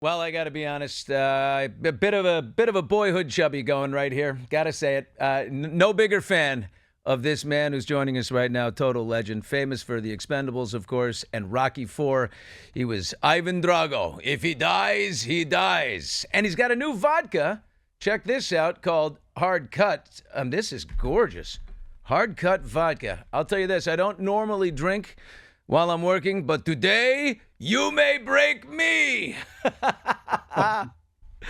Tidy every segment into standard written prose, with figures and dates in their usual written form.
Well, I got to be honest, a bit of a boyhood chubby going right here. Got to say it. No bigger fan of this man who's joining us right now. Total legend, famous for The Expendables, of course, and Rocky IV. He was Ivan Drago. If he dies, he dies, and he's got a new vodka. Check this out, called Hard Cut. This is gorgeous. Hard Cut vodka. I'll tell you this: I don't normally drink while I'm working, but today you may break me.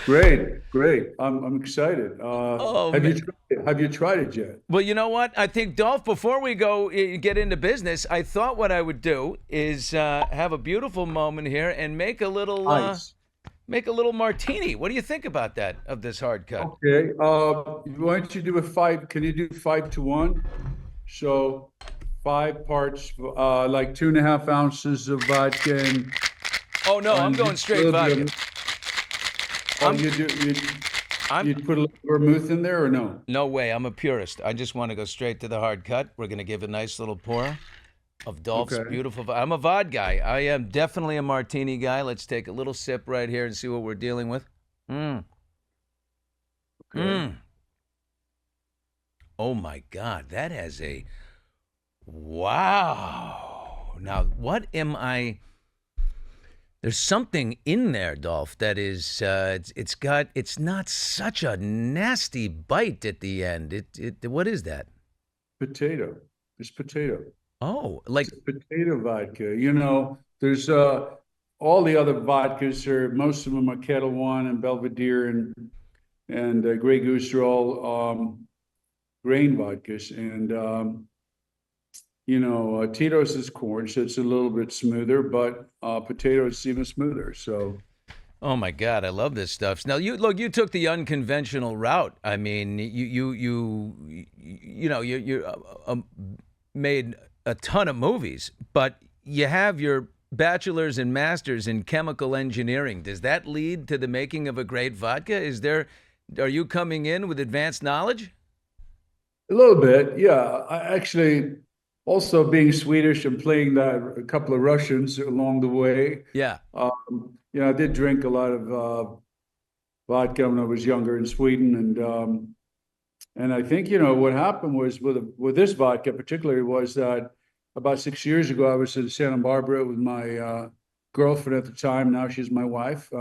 Great, great. I'm excited. Oh, man. Have you tried it yet? Well, you know what? I think, Dolph, before we go get into business, I thought what I would do is have a beautiful moment here and Nice. make a little martini. What do you think about that, of this hard cut? Okay. Why don't you do a five? Can you do 5-1? So 5 parts, like 2.5 ounces of vodka Oh, no, I'm and going just a straight little bit vodka. oh, I'm, you I'm, put a little vermouth in there or no? no way. I'm a purist. I just want to go straight to the hard cut. We're going to give a nice little pour of Dolph's Okay. beautiful. I'm a vod guy. I am definitely a martini guy. Let's take a little sip right here and see what we're dealing with. Mm. Okay. Mm. Oh my God, that has a wow. Now, what am I? There's something in there, Dolph, that is, it's not such a nasty bite at the end. What is that? Potato. It's potato. Oh, like, It's potato vodka. There's all the other vodkas are most of them are Kettle One and Belvedere and Grey Goose are all grain vodkas, and Tito's is corn, so it's a little bit smoother, but potato is even smoother. So oh my God, I love this stuff. Now, you took the unconventional route. I mean, you made a ton of movies, but you have your bachelor's and master's in chemical engineering. Does that lead to the making of a great vodka? Are you coming in with advanced knowledge? a little bit, yeah. I actually also being Swedish and playing that a couple of Russians along the way. Yeah. I did drink a lot of vodka when I was younger in Sweden, and I think what happened was with this vodka particularly was that about 6 years ago I was in Santa Barbara with my girlfriend at the time. Now she's my wife.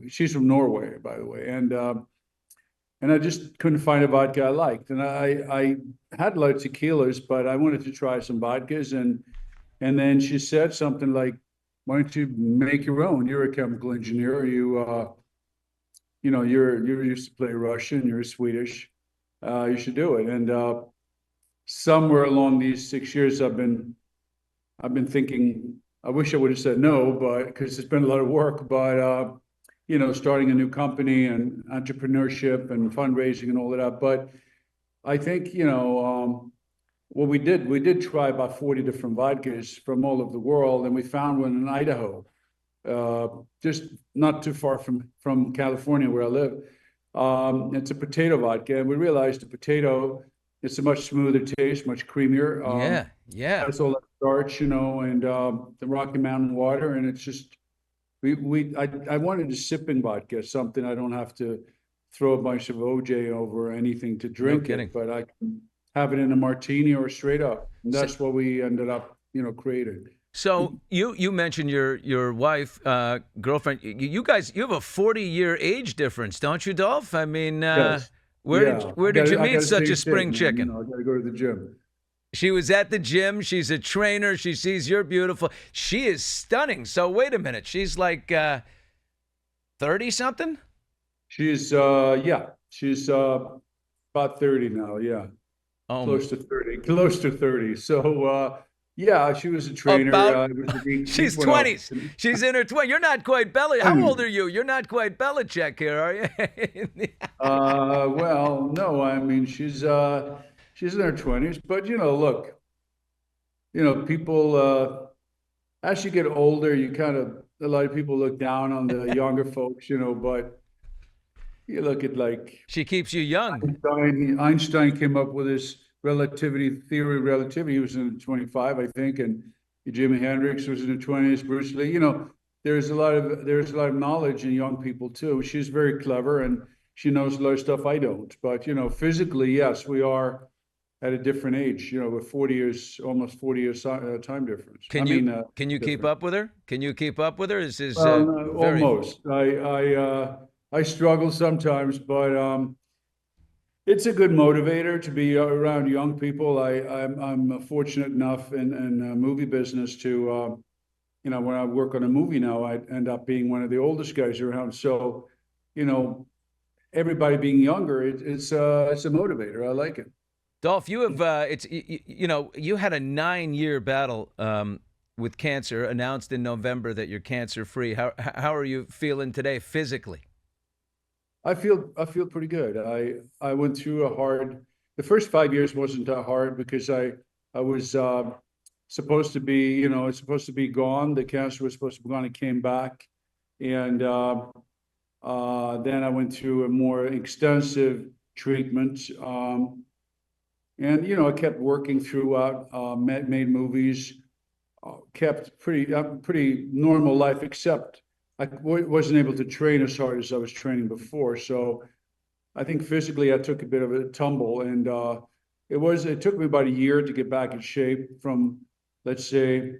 She's from Norway, by the way, and I just couldn't find a vodka I liked. And I had a lot of tequilas, but I wanted to try some vodkas, and then she said something like, "Why don't you make your own? You're a chemical engineer. You're used to play Russian. You're Swedish. You should do it." And somewhere along these 6 years, I've been thinking. I wish I would have said no, but because it's been a lot of work. But starting a new company and entrepreneurship and fundraising and all of that. But I think what we did try about 40 different vodkas from all over the world, and we found one in Idaho, just not too far from California where I live. It's a potato vodka, and we realized the potato, it's a much smoother taste, much creamier. Yeah. Yeah. Has all that starch, and the Rocky Mountain water, and it's just I wanted a sipping vodka, something I don't have to throw a bunch of OJ over or anything to No drink kidding. it, but I can have it in a martini or straight up. And So, that's what we ended up, creating. so you mentioned your wife, girlfriend. You have a 40-year age difference, don't you, Dolph? I mean, Yes. where did Yeah. where did you I meet got to such stay a spring fit, man. chicken? I got to go to the gym. She was at the gym. She's a trainer. She sees you're beautiful. She is stunning. So wait a minute. She's like 30 something? She's about 30 now. Yeah. Oh, Close to 30. So, yeah, she was a trainer. about We she's went out. 20s. She's in her 20s. You're not quite How old are you? You're not quite Belichick here, are you? Well, no, I mean she's in her 20s, but look, people as you get older, you kind of a lot of people look down on the younger folks, but you look at like She keeps you young. Einstein came up with his relativity theory of relativity. He was in the 25, I think, and Jimi Hendrix was in the 20s. Bruce Lee, there's a lot of knowledge in young people too. She's very clever and she knows a lot of stuff I don't. But physically, yes, we are at a different age. With 40 years, almost 40 years time difference. Can you keep Different. up with her? Can you keep up with her? This is Well, no, very. almost. I struggle sometimes, but it's a good motivator to be around young people. I'm fortunate enough in movie business to when I work on a movie now, I end up being one of the oldest guys around. So, everybody being younger, it's a motivator. I like it. Dolph, you have you had a 9-year battle with cancer, announced in November that you're cancer free. How are you feeling today physically? I feel pretty good. I went through the first 5 years wasn't that hard because I was supposed to be, it's supposed to be gone. The cancer was supposed to be gone. It came back. And then I went through a more extensive treatment. And I kept working throughout, made movies, kept pretty normal life, except wasn't able to train as hard as I was training before. So I think physically I took a bit of a tumble, and it took me about a year to get back in shape from, let's say,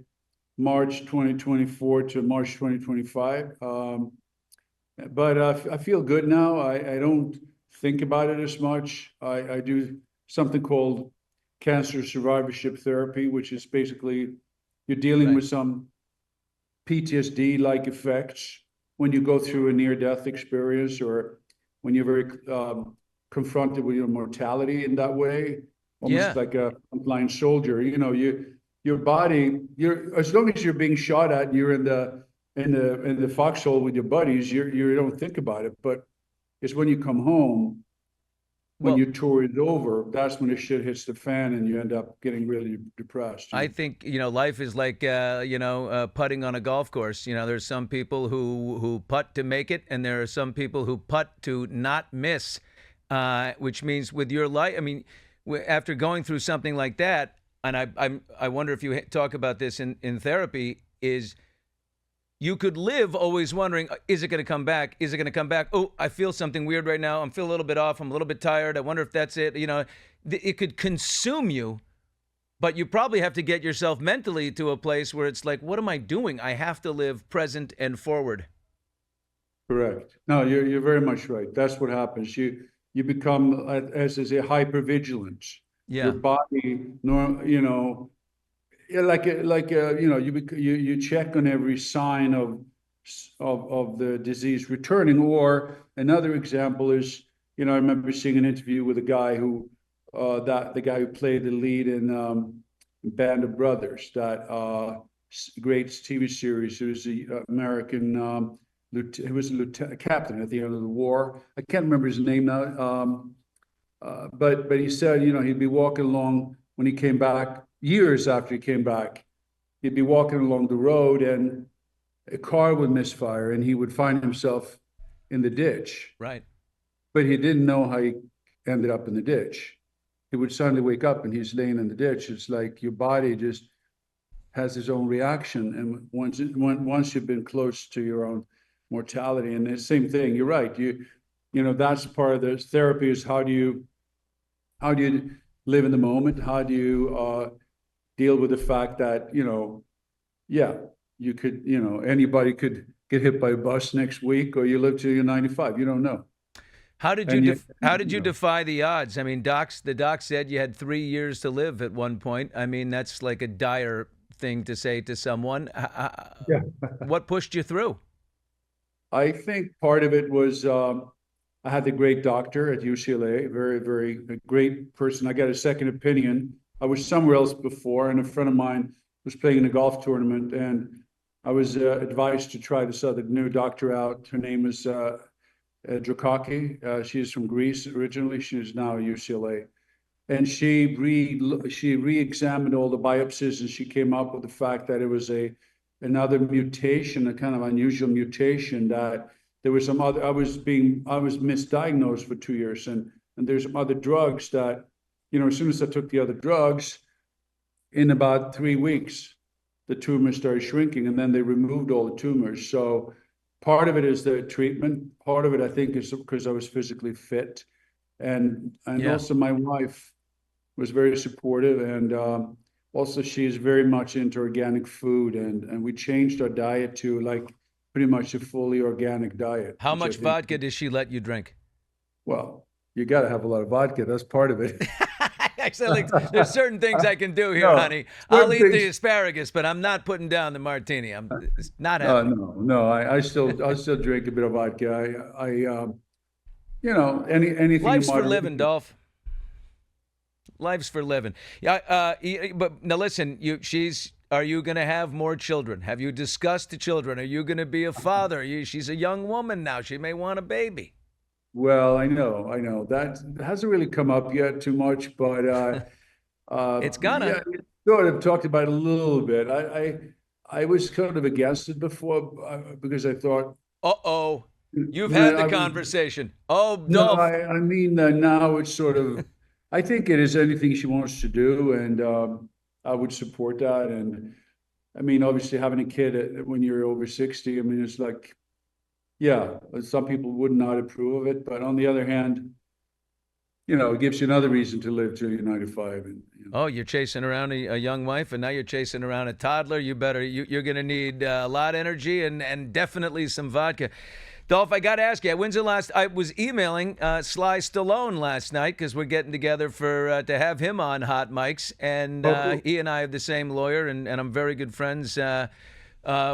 March 2024 to March 2025. But I feel good now. I don't think about it as much. I do something called cancer survivorship therapy, which is basically you're dealing with some PTSD-like effects when you go through a near-death experience or when you're very confronted with your mortality in that way, almost like a frontline soldier. Your body, as long as you're being shot at and you're in the foxhole with your buddies, you don't think about it. But it's when you come home, when your tour is over, that's when the shit hits the fan and you end up getting really depressed. I think, life is like, putting on a golf course. There's some people who putt to make it, and there are some people who putt to not miss, which means with your life, I mean, after going through something like that, and I wonder if you talk about this in therapy, is you could live always wondering, is it going to come back? Is it going to come back? Oh, I feel something weird right now. I'm feeling a little bit off. I'm a little bit tired. I wonder if that's it. It could consume you, but you probably have to get yourself mentally to a place where it's like, what am I doing? I have to live present and forward. Correct. No, you're very much right. That's what happens. You become, as is a hypervigilance. Yeah. Your body, you check on every sign of the disease returning. Or another example is, I remember seeing an interview with a guy who the guy who played the lead in Band of Brothers, that great TV series. He was the American he was a captain at the end of the war. I can't remember his name now. But he said, he'd be walking along when he came back, years after he came back, he'd be walking along the road and a car would misfire and he would find himself in the ditch. Right. But he didn't know how he ended up in the ditch. He would suddenly wake up and he's laying in the ditch. It's like your body just has its own reaction. And once you've been close to your own mortality, and the same thing, you're right. That's part of the therapy is how do you live in the moment? How do you deal with the fact that, you could, anybody could get hit by a bus next week, or you live till you're 95. You don't know. How did you defy the odds? I mean, the doc said you had 3 years to live at one point. I mean, that's like a dire thing to say to someone. Yeah. What pushed you through? I think part of it was I had the great doctor at UCLA, very, very great person. I got a second opinion. I was somewhere else before, and a friend of mine was playing in a golf tournament, and I was advised to try this other new doctor out. Her name is Drakaki. She's from Greece originally. She's now at UCLA. And she re-examined all the biopsies, and she came up with the fact that it was another mutation, a kind of unusual mutation, that there was some other, I was misdiagnosed for 2 years, and there's some other drugs that, as soon as I took the other drugs, in about 3 weeks, the tumors started shrinking, and then they removed all the tumors. So part of it is the treatment. Part of it, I think, is because I was physically fit, and Yeah. also my wife was very supportive, and also she's very much into organic food, and we changed our diet to like pretty much a fully organic diet, How which I much think, vodka does she let you drink? well, you got to have a lot of vodka. That's part of it. Actually, there's certain things I can do here, No, honey. I'll certain eat the things. asparagus, but I'm not putting down the martini. It's not No, happening. no, no. I still drink a bit of vodka. Anything in Life's for living, moderation. Dolph. Life's for living. Yeah, but now listen, are you going to have more children? Have you discussed the children? Are you going to be a father? She's a young woman now. She may want a baby. Well, I know that hasn't really come up yet too much, but It's gonna. yeah, we sort of talked about it a little bit. I was kind of against it before because I thought, Uh-oh. You've when had the I was conversation. Oh, no, Dolph. I mean now it's sort of, I think it is anything she wants to do, and I would support that. And I mean, obviously having a kid when you're over 60, I mean, it's like, yeah, some people would not approve of it, but on the other hand, it gives you another reason to live till you're 95. And Oh, you're chasing around a young wife, and now you're chasing around a toddler. You're going to need a lot of energy and definitely some vodka. Dolph, I got to ask you, I was emailing Sly Stallone last night because we're getting together to have him on Hot Mics, and oh, cool. he and I have the same lawyer, and I'm very good friends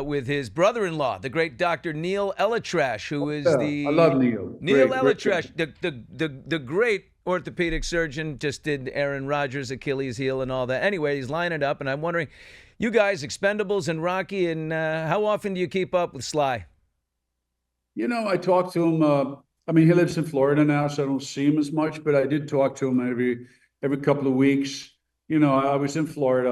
with his brother-in-law, the great Dr. Neil Elitrash, who is Yeah, I love Neil. Neil Great guy. Elitrash, the great orthopedic surgeon, just did Aaron Rodgers' Achilles heel and all that. Anyway, he's lining it up, and I'm wondering, you guys, Expendables and Rocky, and how often do you keep up with Sly? I talked to him. I mean, he lives in Florida now, so I don't see him as much, but I did talk to him every couple of weeks. I was in Florida.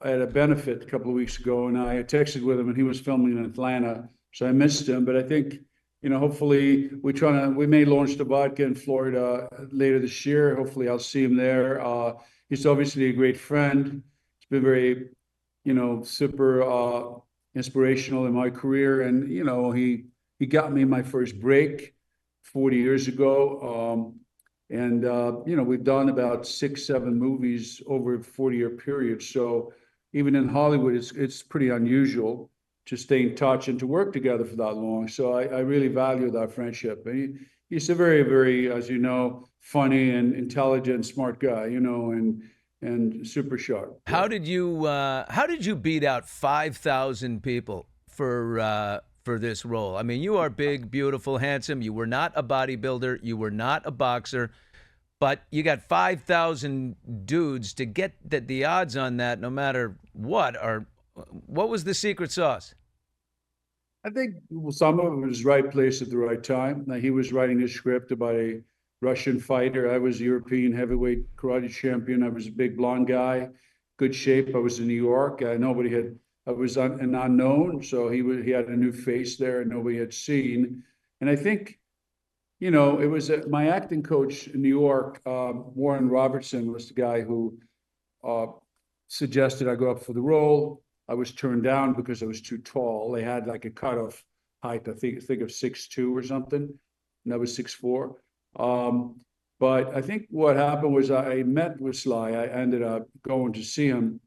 I had a benefit a couple of weeks ago, and I texted with him, and he was filming in Atlanta, so I missed him. But I think, hopefully we may launch the vodka in Florida later this year. Hopefully, I'll see him there. He's obviously a great friend. He's been very, super inspirational in my career, and he got me my first break 40 years ago. And we've done about 6, 7 movies over a 40-year period. So even in Hollywood, it's pretty unusual to stay in touch and to work together for that long. So I really value that friendship. And he's a very, very, as you know, funny and intelligent, smart guy, and super sharp. Yeah. How did you beat out 5,000 people for this role? I mean, you are big, beautiful, handsome. You were not a bodybuilder. You were not a boxer. But you got 5,000 dudes to get the odds on that, no matter what was the secret sauce? I think some of it was right place at the right time. Now, he was writing a script about a Russian fighter. I was European heavyweight karate champion. I was a big blonde guy, good shape. I was in New York. I was an unknown, so he had a new face there and nobody had seen. And I think, it was my acting coach in New York, Warren Robertson, was the guy who uh, suggested I go up for the role. I was turned down because I was too tall. They had like a cutoff height, I think of 6'2" or something, and I was 6'4". But I think what happened was I met with Sly. I ended up going to see him.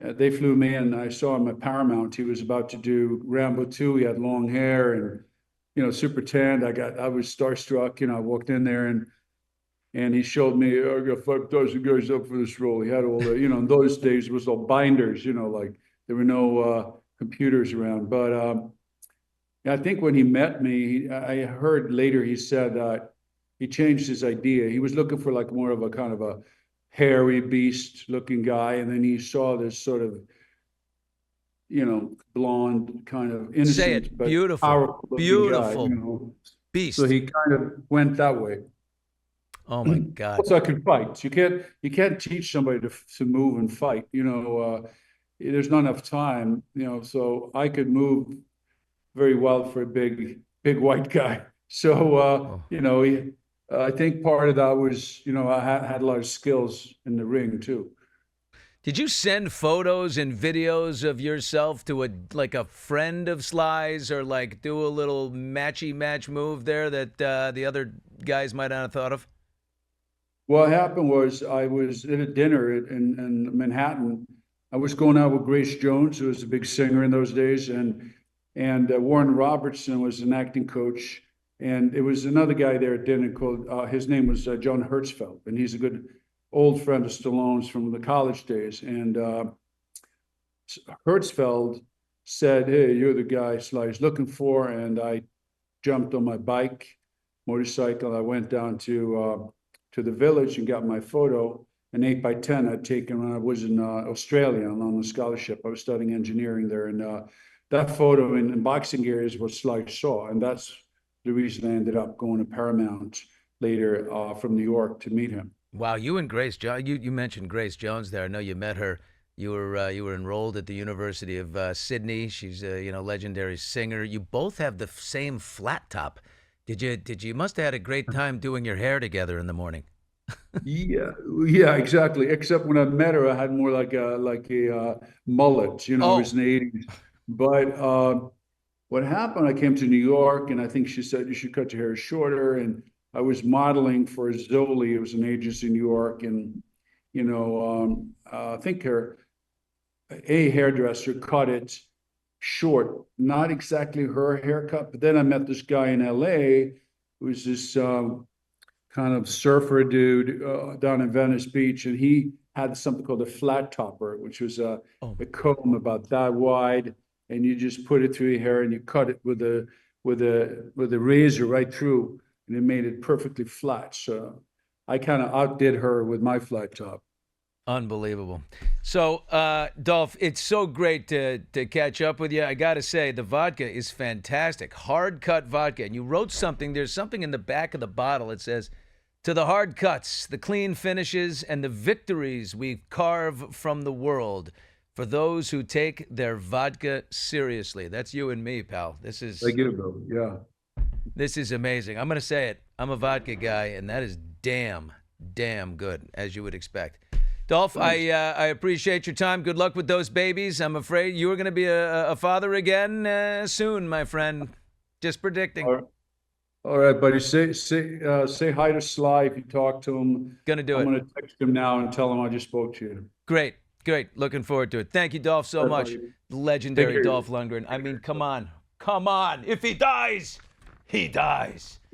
They flew me in. I saw him at Paramount. He was about to do Rambo 2. He had long hair and, super tanned. I was starstruck. I walked in there and he showed me, I got 5,000 guys up for this role. He had all the, in those days it was all binders, like there were no computers around. But I think when he met me, I heard later he said that he changed his idea. He was looking for like more of a kind of a hairy beast looking guy. And then he saw this sort of, blonde, kind of Say innocent, it. but Beautiful. powerful looking guy, Beautiful So beast. he kind of went that way. Oh my God. Also, I could fight. You can't teach somebody to move and fight. There's not enough time. So I could move very well for a big white guy. So Oh. I think part of that was I had a lot of skills in the ring too. Did you send photos and videos of yourself to a friend of Sly's, or like do a little matchy match move there that the other guys might not have thought of? What happened was I was at a dinner in Manhattan. I was going out with Grace Jones, who was a big singer in those days, and Warren Robertson was an acting coach, and it was another guy there at dinner called his name was John Hertzfeld, and he's a good old friend of Stallone's from the college days. And Hertzfeld said, "Hey, you're the guy Sly's looking for," and I jumped on my motorcycle. I went down to the village and got my photo, an 8x10 I'd taken when I was in Australia on a scholarship. I was studying engineering there, and that photo in boxing gear is what Sly saw, and that's the reason I ended up going to Paramount later from New York to meet him. Wow, you and Grace Jones. You mentioned Grace Jones there. I know you met her. You were enrolled at the University of Sydney. She's a legendary singer. You both have the same flat top. You must have had a great time doing your hair together in the morning. Yeah, yeah, exactly. Except when I met her, I had more like a mullet. It was in the 80s. But what happened? I came to New York, and I think she said you should cut your hair shorter. And I was modeling for Zoli. It was an agency in New York, and I think a hairdresser cut it short, not exactly her haircut. But then I met this guy in LA who was this kind of surfer dude down in Venice Beach, and he had something called a flat topper, which was a comb about that wide, and you just put it through your hair and you cut it with a razor right through, and it made it perfectly flat. So I kind of outdid her with my flat top. Unbelievable. So, Dolph, it's so great to catch up with you. I got to say, the vodka is fantastic. Hard cut vodka. And you wrote something. There's something in the back of the bottle. It says, "To the hard cuts, the clean finishes, and the victories we carve from the world. For those who take their vodka seriously." That's you and me, pal. Thank you, Bill. Yeah. This is amazing. I'm going to say it. I'm a vodka guy, and that is damn good, as you would expect. Dolph, I appreciate your time. Good luck with those babies. I'm afraid you are going to be a father again soon, my friend. Just predicting. All right, buddy. Say hi to Sly if you talk to him. Gonna do it. I'm gonna text him now and tell him I just spoke to you. Great. Looking forward to it. Thank you, Dolph, so much. Buddy. Legendary Dolph Lundgren. I mean, come on. If he dies, he dies.